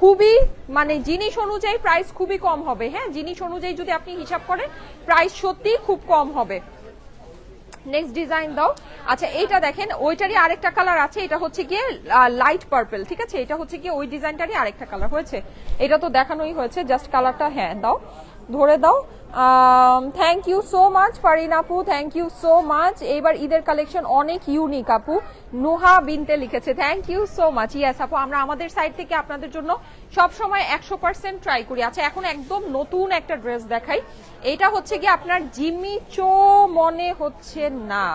খুবই মানে জিনিস অনুযায়ী প্রাইস খুবই কম হবে। হ্যাঁ জিনিস অনুযায়ী যদি আপনি হিসাব করেন প্রাইস সত্যি খুব কম হবে। নেক্সট ডিজাইন দাও। আচ্ছা এইটা দেখেন, ওইটারই আরেকটা কালার আছে, এটা হচ্ছে গিয়ে লাইট পার্পল। ঠিক আছে, এটা হচ্ছে গিয়ে ওই ডিজাইনটারই আরেকটা কালার হয়েছে, এটা তো দেখানোই হয়েছে, জাস্ট কালারটা হ্যাঁ দাও, ধরে দাও। Thank you so much Farin আপু, থ্যাংক ইউ সো মাচ। এইবার ঈদের কালেকশন অনেক ইউনিক আপু, নুহা বিনতে লিখেছে, thank you so much. Yes আপু, আমরা আমাদের সাইড থেকে আপনাদের জন্য সবসময় 100% ট্রাই করি। আচ্ছা এখন একদম নতুন একটা ড্রেস দেখাই, এটা হচ্ছে কি আপনার জিমি চো মনে হচ্ছে না,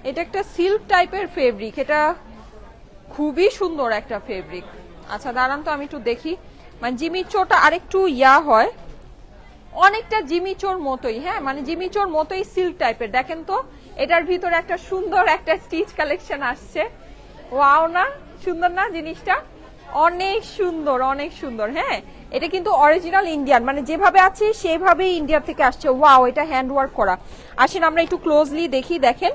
এটা একটা সিল্ক টাইপের ফেব্রিক, এটা খুবই সুন্দর একটা ফেব্রিক। আচ্ছা দাঁড়ান তো আমি একটু দেখি, মানে জিমি চোটা আরেকটু ইয়া হয়, অনেকটা জিমিচোর মতোই, হ্যাঁ মানে জিমিচোর মতোই সিল্ক টাইপের। দেখেন তো এটার ভিতরে একটা সুন্দর একটা স্টিচ কালেকশন আসছে, ওয়াও না সুন্দর না জিনিসটা, অনেক সুন্দর অনেক সুন্দর। হ্যাঁ এটা কিন্তু অরিজিনাল ইন্ডিয়ান, মানে যেভাবে আছে সেভাবেই ইন্ডিয়া থেকে আসছে। ওয়াও এটা হ্যান্ড ওয়ার্ক করা, আসেন আমরা একটু ক্লোজলি দেখি। দেখেন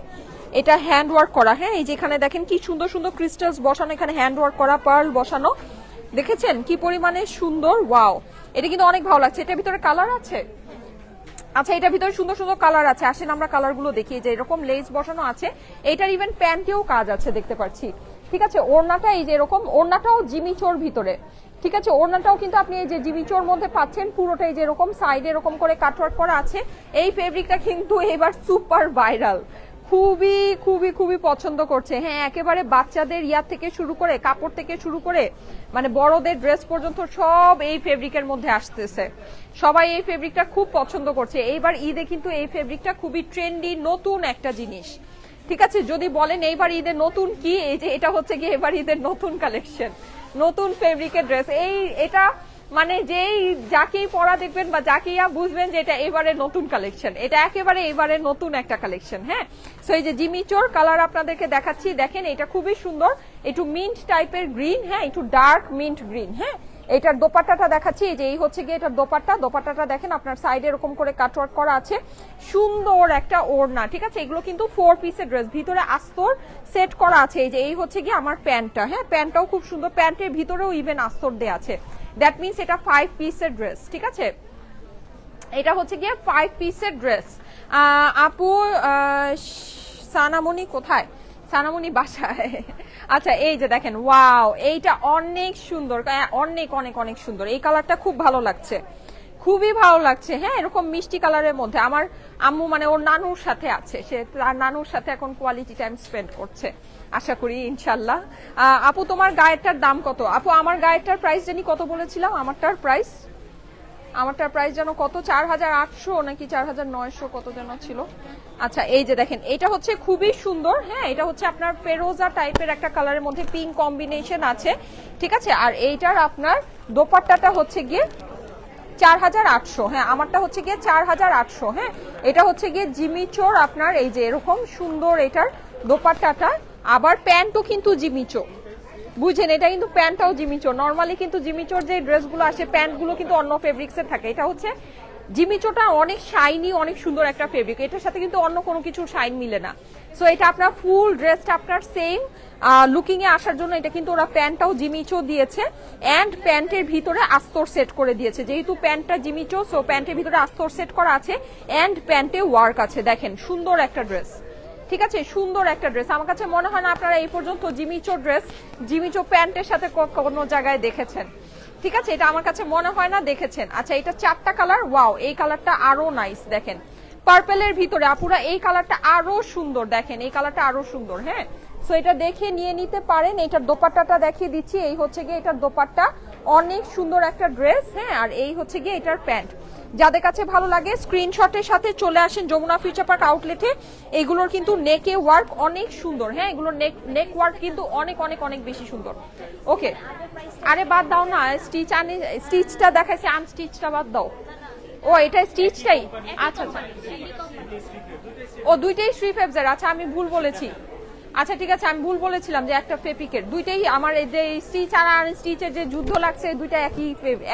এটা হ্যান্ড ওয়ার্ক করা, হ্যাঁ এই যেখানে দেখেন কি সুন্দর সুন্দর ক্রিস্টালস বসানো, এখানে হ্যান্ড ওয়ার্ক করা, পার্ল বসানো, দেখেছেন কি পরিমাণে সুন্দর। ওয়াও এটা কিন্তু অনেক ভালো লাগছে। এটার ভিতরে কালার আছে, আচ্ছা এটার ভিতরে সুন্দর সুন্দর কালার আছে, আসেন আমরা কালার গুলো দেখি। যে এরকম লেস বসানো আছে, এটার ইভেন প্যান্টেও কাজ আছে দেখতে পাচ্ছি। ঠিক আছে, ওড়নাটা এই যে এরকম, ওড়নাটাও জিমিচোর ভিতরে। ঠিক আছে, ওড়নাটাও কিন্তু আপনি এই যে জিমিচোর মধ্যে পাচ্ছেন, পুরোটাই যে এরকম সাইডে এরকম করে কাটওয়ার্ক করা আছে। এই ফেব্রিকটা কিন্তু এবার সুপার ভাইরাল, খুবই খুবই খুবই পছন্দ করছে। হ্যাঁ একেবারে বাচ্চাদের ইয়া থেকে শুরু করে, কাপড় থেকে শুরু করে মানে বড়দের ড্রেস পর্যন্ত সব এই ফেব্রিকের মধ্যে আসতেছে, সবাই এই ফেব্রিকটা খুব পছন্দ করছে। এইবার ঈদে কিন্তু এই ফেব্রিকটা খুবই ট্রেন্ডি নতুন একটা জিনিস। ঠিক আছে, যদি বলেন এইবার ঈদের নতুন কি, এই যে এটা হচ্ছে কি এবার ঈদের নতুন কালেকশন, নতুন ফেব্রিকের ড্রেস। এটা মানে যেই যাকেই পরা দেখবেন বা যাকেই বুঝবেন যে এটা এবারে নতুন কালেকশন, এটা একেবারে এবারে নতুন একটা কালেকশন। হ্যাঁ সো এই যে জিমিচোর কালার আপনাদেরকে দেখাচ্ছি, দেখেন এটা খুবই সুন্দর, একটু মিন্ট টাইপের গ্রিন, হ্যাঁ একটু ডার্ক মিন্ট গ্রিন। হ্যাঁ এটার দোপাট্টাটা দেখাচ্ছি, এই যে এই হচ্ছে গিয়ে এটার দোপাট্টাটা দেখেন আপনার সাইডে এরকম করে কাটওয়ার্ক করা আছে, সুন্দর একটা ওড়না। ঠিক আছে, এগুলো কিন্তু 4 পিসের ড্রেস, ভিতরে আস্তর সেট করা আছে। এই যে এই হচ্ছে গিয়ে আমার প্যান্টটা, হ্যাঁ প্যান্টটাও খুব সুন্দর, প্যান্টের ভিতরেও ইভেন আস্তর দেয়া আছে, দ্যাট মিনস এটা 5 পিসের ড্রেস। ঠিক আছে, এটা হচ্ছে গিয়ে 5 পিসের ড্রেস। আপু সানামণি কোথায়? সানামণি বাসায়। আচ্ছা এই যে দেখেন, ওয়াও এইটা অনেক সুন্দর, অনেক অনেক অনেক সুন্দর, এই কালারটা খুব ভালো লাগছে, খুবই ভালো লাগছে। হ্যাঁ, এরকম মিষ্টি কালারের মধ্যে আমার আম্মু মানে ওর নানুর সাথে আছে, সে তার নানুর সাথে এখন কোয়ালিটি টাইম স্পেন্ড করছে আশা করি ইনশাল্লাহ। আপু তোমার গায়েরটার দাম কত? আপু আমার গায়েরটার প্রাইস জানি কত বলেছিলাম, আমারটার প্রাইস যেন কত 4800 নাকি 4900 কত যেন ছিল। আচ্ছা এই যে দেখেন, এটা হচ্ছে খুবই সুন্দর। হ্যাঁ, এটা হচ্ছে আপনার ফেরোজা টাইপের একটা কালারের মধ্যে পিঙ্ক কম্বিনেশন আছে, ঠিক আছে। আর এইটার আপনার দোপাট্টাটা হচ্ছে গিয়ে 4800। হ্যাঁ, আমারটা হচ্ছে গিয়ে 4800। হ্যাঁ, এটা হচ্ছে গিয়ে জিমিচোর আপনার এই যে এরকম সুন্দর এটার দোপাট্টাটা, আবার প্যান্টও কিন্তু জিমিচো, বুঝছেন, এটা কিন্তু প্যান্টটাও জিমিচো। নরমালি কিন্তু জিমিচোর যে ড্রেসগুলো আসে প্যান্টগুলো কিন্তু অন্য ফেব্রিক্সের থাকে, এটা হচ্ছে জিমিচোটা অনেক শাইনি, অনেক সুন্দর একটা ফেব্রিক, এটার সাথে কিন্তু অন্য কোনো কিছু শাইন মিলে না। সো এটা আপনার ফুল ড্রেসটা আপনার সেম লুকিং এ আসার জন্য এটা কিন্তু ওরা প্যান্টটাও জিমিচো দিয়েছে, এন্ড প্যান্টের ভিতরে আস্তর সেট করে দিয়েছে, যেহেতু প্যান্টটা জিমিচো সো প্যান্টের ভিতরে আস্তর সেট করা আছে এন্ড প্যান্টে ওয়ার্ক আছে। দেখেন সুন্দর একটা ড্রেস, ঠিক আছে, সুন্দর একটা ড্রেস। আমার কাছে মনে হয় না আপনারা এই পর্যন্ত জিমিচো ড্রেস জিমিচো প্যান্টের সাথে কোনো জায়গায় দেখেছেন, ঠিক আছে, এটা আমার কাছে মনে হয় না দেখেছেন। আচ্ছা এটা 4টা কালার, ওয়াও এই কালারটা আরো নাইস, দেখেন পার্পেলের ভিতরে আপুরা এই কালারটা আরো সুন্দর, দেখেন এই কালারটা আরো সুন্দর। হ্যাঁ, সো এটা দেখে নিয়ে নিতে পারেন। এটার দোপাট্টাটা দেখিয়ে দিচ্ছি, এই হচ্ছে গিয়ে এটার দোপাট্টা, অনেক সুন্দর একটা ড্রেস। হ্যাঁ, আর এই হচ্ছে গিয়ে এটার প্যান্ট। যাদের কাছে ভালো লাগে স্ক্রিনশটের সাথে চলে আসেন যমুনা ফিউচার পার্ক আউটলেটে। এগুলোর কিন্তু নেকে ওয়ার্ক অনেক সুন্দর। হ্যাঁ, এগুলোর নেক ওয়ার্ক কিন্তু অনেক অনেক অনেক বেশি সুন্দর। ওকে, আরে বাদ দাও না, স্টিচটা দেখাইছি, আনস্টিচটা বাদ দাও। ও এটা স্টিচটাই, আচ্ছা আচ্ছা, ও দুইটাই শ্রী ফেবজের। আচ্ছা আমি ভুল বলেছি, আচ্ছা ঠিক আছে, আমি ভুল বলেছিলাম যে একটা ফেপিকের, দুইটাই আমার এই যে স্টিচ আর আনস্টিচের যে যুদ্ধ লাগছে দুইটা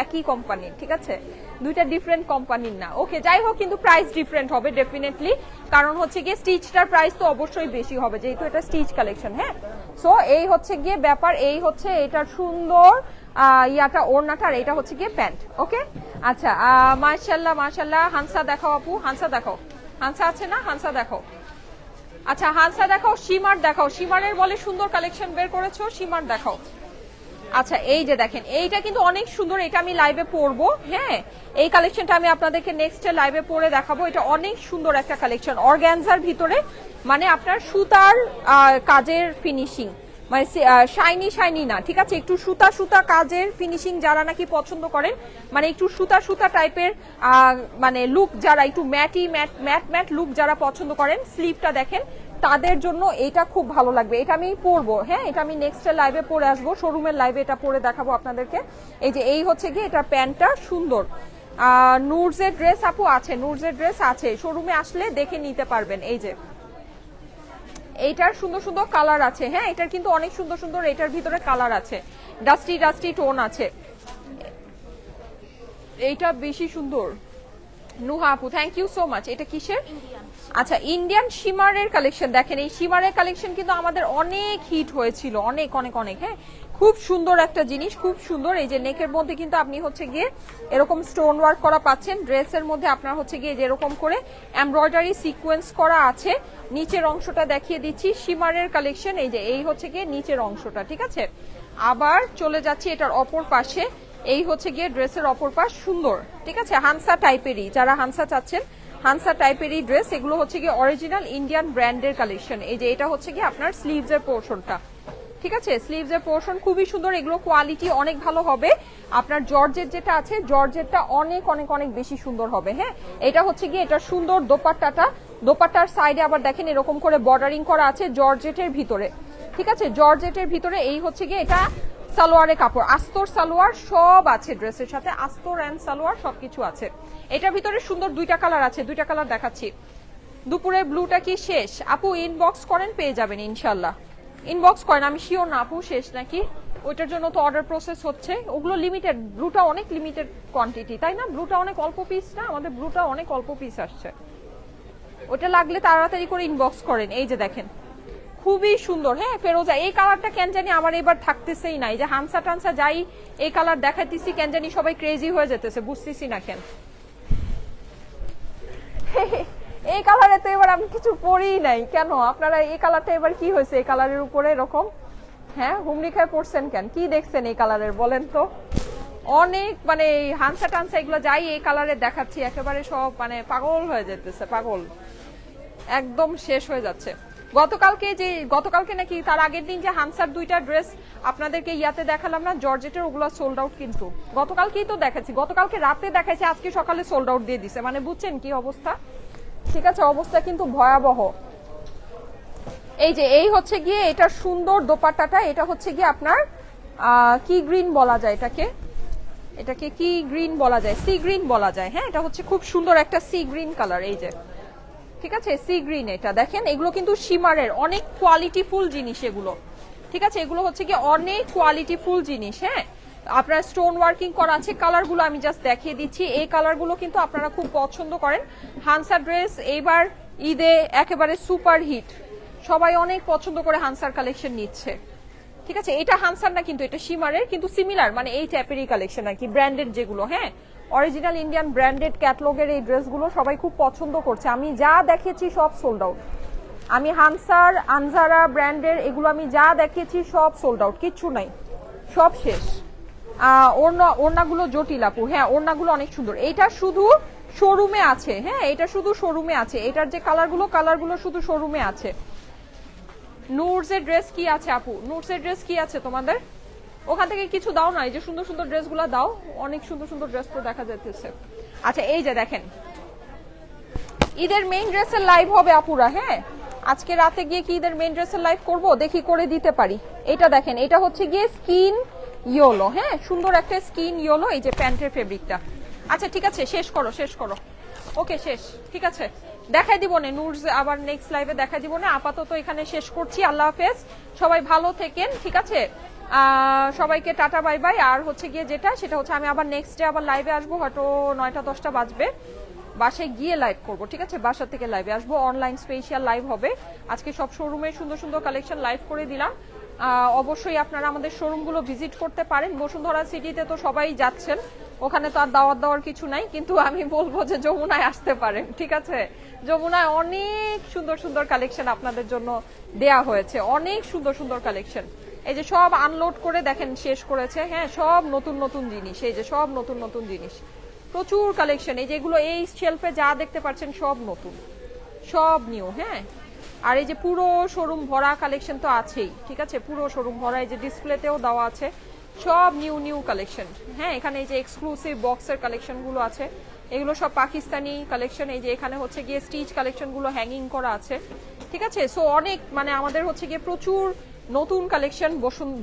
একই কোম্পানির, ঠিক আছে, দুইটা ডিফারেন্ট কোম্পানির না। ওকে, যাই হোক কিন্তু প্রাইস ডিফারেন্ট হবে ডেফিনেটলি, কারণ হচ্ছে গিয়ে স্টিচটার প্রাইস তো অবশ্যই বেশি হবে যেহেতু এটা স্টিচ কালেকশন। হ্যাঁ, সো এই হচ্ছে গিয়ে ব্যাপার, এই হচ্ছে এটার সুন্দর ইয়াটা ওড়নাটা, আর এটা হচ্ছে গিয়ে প্যান্ট। ওকে, আচ্ছা মাশাআল্লাহ মাশাআল্লাহ। হানসা দেখাও আপু, হানসা দেখাও, হানসা আছে না, হানসা দেখাও। আচ্ছা হানসা দেখাও, শিমার দেখাও, শিমারের বলে সুন্দর কালেকশন বের করেছো, শিমার দেখাও। আচ্ছা এই যে দেখেন, এইটা কিন্তু অনেক সুন্দর, এটা আমি লাইভে পরবো। হ্যাঁ, এই কালেকশনটা আমি আপনাদেরকে নেক্সট লাইভে পরে দেখাবো। এটা অনেক সুন্দর একটা কালেকশন, অর্গানজার ভিতরে, মানে আপনার সুতার কাজের ফিনিশিং, মানে শাইনি না, ঠিক আছে, একটু সুতা কাজের ফিনিশিং যারা নাকি পছন্দ করেন, মানে একটু সুতা টাইপের মানে লুক, যারা একটু ম্যাট লুক যারা পছন্দ করেন, স্লিভটা দেখেন, তাদের জন্য এটা খুব ভালো লাগবে। এটা আমি পরবো। হ্যাঁ, এটা আমি নেক্সট লাইভে পরে আসবো, শোরুমের লাইভে এটা পরে দেখাবো আপনাদেরকে। এই যে এই হচ্ছে গিয়ে এটা প্যান্টটা সুন্দর। নুরজের ড্রেস আপু আছে, নুরজের ড্রেস আছে, শোরুমে আসলে দেখে নিতে পারবেন। এই যে এইটার সুন্দর সুন্দর কালার আছে। হ্যাঁ, এটার কিন্তু অনেক সুন্দর সুন্দর এটার ভিতরে কালার আছে, ডাস্টি টোন আছে, এইটা বেশি সুন্দর। নুহা আপু থ্যাংক ইউ সো মাচ। এটা কিসের? আচ্ছা ইন্ডিয়ান শিমারের কালেকশন। দেখেন এই শিমারের কালেকশন কিন্তু আমাদের অনেক হিট হয়েছিল, অনেক অনেক অনেক। হ্যাঁ, খুব সুন্দর একটা জিনিস, খুব সুন্দর। এই যে নেকের মধ্যে কিন্তু আপনি হচ্ছে গিয়ে এরকম স্টোন ওয়ার্ক করা পাচ্ছেন, ড্রেসের মধ্যে আপনার হচ্ছে গিয়ে যেরকম করে এমব্রয়ডারি সিকোয়েন্স করা আছে। নিচের অংশটা দেখিয়ে দিচ্ছি, শিমারের কালেকশন। এই যে এই হচ্ছে গিয়ে নিচের অংশটা, ঠিক আছে। আবার চলে যাচ্ছি এটার অপর পাশে, এই হচ্ছে গিয়ে ড্রেসের অপর পাশ, সুন্দর, ঠিক আছে, হানসা টাইপেরই, যারা হানসা চাচ্ছেন হানসা টাইপেরই ড্রেস। এগুলো হচ্ছে গিয়ে অরিজিনাল ইন্ডিয়ান ব্র্যান্ডের কালেকশন। এই যে এটা হচ্ছে গিয়ে আপনার স্লিভস এর পোর্শনটা, ঠিক আছে, স্লিভস এর পোর্শন খুবই সুন্দর। এগুলো কোয়ালিটি অনেক ভালো হবে। আপনার জর্জেট যেটা আছে, জর্জেটটা অনেক অনেক অনেক বেশি সুন্দর হবে। হ্যাঁ, এটা হচ্ছে গিয়ে এটা সুন্দর দোপাট্টাটা, দোপাট্টার সাইডে আবার দেখেন এরকম করে বর্ডারিং করা আছে জর্জেটের ভিতরে, ঠিক আছে, জর্জেটের ভিতরে। এই হচ্ছে গিয়ে এটা সালোয়ারের কাপড়, আস্তর সালোয়ার সব আছে ড্রেসের সাথে, আস্তর এন্ড সালোয়ার সবকিছু আছে। এটার ভিতরে সুন্দর দুইটা কালার আছে, দুইটা কালার দেখাচ্ছি। দুপুরে ব্লুটা কি শেষ? আপু ইনবক্স করেন, পেয়ে যাবেন ইনশাল্লাহ। ইনবক্স করেন, আমি শিওর না আপু শেষ নাকি, ওইটার জন্য তো অর্ডার প্রসেস হচ্ছে। ওগুলো লিমিটেড, ব্লুটা অনেক লিমিটেড কোয়ান্টিটি, তাই না? ব্লুটা অনেক অল্প পিস না, আমাদের ব্লুটা অনেক অল্প পিস আসছে। ওটা লাগলে তাড়াতাড়ি করে ইনবক্স করেন। এই যে দেখেন খুবই সুন্দর। হ্যাঁ, ফেরোজা এই কালারটা কেন জানি আমার এবার থাকতেছেই নাই, যে হানসা টানসা যাই এই কালার দেখাইতেছি কেন জানি সবাই ক্রেজি হয়ে যেতেছে, বুঝতেছি না কেন। এই কালারে তো এবার আমি কিছু পরেই নাই, কেন আপনারা এই কালারটা এবার কি হয়েছে এই কালারের উপরে এরকম? হ্যাঁ, হুমড়ি খায় পড়ছেন কেন? কি দেখছেন এই কালারের বলেন তো? অনেক মানে হানসা টানসা এগুলো যাই এই কালারে দেখাচ্ছি একেবারে সব মানে পাগল হয়ে যেতেছে, পাগল একদম শেষ হয়ে যাচ্ছে। গতকালকে নাকি তার আগের দিন যে হানসার 2টা ড্রেস আপনাদেরকে ইয়াতে দেখালাম না জর্জেটের, ওগুলো সোল্ড আউট। কিন্তু গতকালকেই তো দেখাচ্ছি, গতকালকে রাতে দেখাইছি, আজকে সকালে সোল্ড আউট দিয়ে দিছে, মানে বুঝছেন কি অবস্থা। ঠিক আছে, অবস্থা কিন্তু ভয়াবহ। এই যে এই হচ্ছে গিয়ে এটা সুন্দর দোপাট্টাটা, এটা হচ্ছে গিয়ে আপনার কি গ্রিন বলা যায় এটাকে কি গ্রিন বলা যায়, সি গ্রিন বলা যায়। হ্যাঁ, এটা হচ্ছে খুব সুন্দর একটা সি গ্রিন কালার। এই যে ঠিক আছে, সি গ্রিন, এটা দেখেন এগুলো কিন্তু শিমারের অনেক কোয়ালিটিফুল জিনিস এগুলো। ঠিক আছে, এগুলো হচ্ছে কি অনেক কোয়ালিটিফুল জিনিস। হ্যাঁ, আপনার স্টোন ওয়ার্কিং করা আছে। কালারগুলো আমি জাস্ট দেখিয়ে দিচ্ছি, এই কালারগুলো কিন্তু আপনারা খুব পছন্দ করেন। হানসা ড্রেস এইবার ঈদে একেবারে সুপার হিট, সবাই অনেক পছন্দ করে হানসার কালেকশন নিচ্ছে। ঠিক আছে, এটা হানসার না কিন্তু এটা শিমারের, কিন্তু সিমিলার মানে এই টাইপেরই কালেকশন আর কি, ব্র্যান্ডেড যেগুলো। হ্যাঁ, অরিজিনাল ইন্ডিয়ান ব্র্যান্ডেড ক্যাটালগের এই ড্রেসগুলো সবাই খুব পছন্দ করছে। আমি যা দেখেছি সব সোল্ড আউট। আমি হানসার, আনজারা ব্র্যান্ডের এগুলো আমি যা দেখেছি সব সোল্ড আউট, কিচ্ছু নাই, সব শেষ। ওড়নাগুলো জটিল আপু। হ্যাঁ, ওড়নাগুলো অনেক সুন্দর। এইটা শুধু শোরুমে আছে। হ্যাঁ, এটা শুধু শোরুমে আছে, এটার যে কালারগুলো শুধু শোরুমে আছে। নুরসের ড্রেস কি আছে আপু? নুরসের ড্রেস কি আছে তোমাদের? ওখান থেকে কিছু দাও না, এই যে সুন্দর সুন্দর ড্রেসগুলো দাও, অনেক সুন্দর সুন্দর ড্রেস তো দেখা যাচ্ছে। আচ্ছা, এই যে দেখেন ঈদের মেইন ড্রেসের লাইভ হবে আপুরা। হ্যাঁ, আজকে রাতে গিয়ে কি ঈদের মেইন ড্রেসের লাইভ করব, দেখি করে দিতে পারি। এটা দেখেন, এটা হচ্ছে গিয়ে স্কিন ইয়েলো। হ্যাঁ, সুন্দর একটা স্কিন ইয়েলো, এই যে প্যান্টের ফেব্রিকটা। আচ্ছা ঠিক আছে, শেষ করো। ওকে, শেষ। ঠিক আছে, দেখাই দিব না নুরস, আবার নেক্সট লাইভে দেখাই দিব না। আপাতত এখানে শেষ করছি। আল্লাহ হাফেজ, সবাই ভালো থেকেন। ঠিক আছে, সবাইকে টাটা বাই বাই। আর হচ্ছে গিয়ে সেটা হচ্ছে আমি আবার নেক্সট ডে আবার লাইভে আসবো, হয়তো 9টা-10টা বাজবে, বাসায় গিয়ে লাইভ করব। ঠিক আছে, বাসা থেকে লাইভে আসবো, অনলাইন স্পেশাল লাইভ হবে। আজকে সব শোরুমে সুন্দর সুন্দর কালেকশন লাইভ করে দিলাম। অবশ্যই আপনারা আমাদের শোরুমগুলো ভিজিট করতে পারেন। বসুন্ধরা সিটিতে তো সবাই যাচ্ছেন, ওখানে তো আর দাওয়াত দেওয়ার কিছু নাই, কিন্তু আমি বলবো যে যমুনায় আসতে পারেন। ঠিক আছে, যমুনায় অনেক সুন্দর সুন্দর কালেকশন আপনাদের জন্য দেয়া হয়েছে, অনেক সুন্দর সুন্দর কালেকশন। এই যে সব আনলোড করে দেখেন শেষ করেছে। হ্যাঁ, সব নতুন নতুন জিনিস, এই যে সব নতুন নতুন জিনিস, প্রচুর কালেকশন। এই যেগুলো এই শেলফে যা দেখতে পাচ্ছেন সব নতুন, সব নিউ। হ্যাঁ, আর এই যে পুরো শোরুম ভরা কালেকশন তো আছেই। ঠিক আছে, পুরো শোরুম ভরা, এই যে ডিসপ্লেতেও দেওয়া আছে সব নিউ কালেকশন। হ্যাঁ, এখানে এই যে এক্সক্লুসিভ বক্সের কালেকশন গুলো আছে, এগুলো সব পাকিস্তানি কালেকশন। এই যে এখানে হচ্ছে গিয়ে স্টিচ কালেকশন গুলো হ্যাঙ্গিং করা আছে। ঠিক আছে, সো অনেক মানে আমাদের হচ্ছে গিয়ে প্রচুর নতুন কালেকশন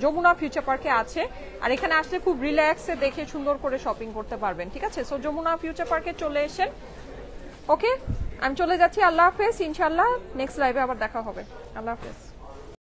যমুনা ফিউচার পার্কে আছে। আর এখানে আসলে খুব রিল্যাক্সে দেখে সুন্দর করে শপিং করতে পারবেন। ঠিক আছে, সো যমুনা ফিউচার পার্কে চলে এসেন। ওকে, আমি চলে যাচ্ছি। আল্লাহ হাফেজ, ইনশাল্লাহ নেক্সট লাইভে আবার দেখা হবে। আল্লাহ হাফেজ।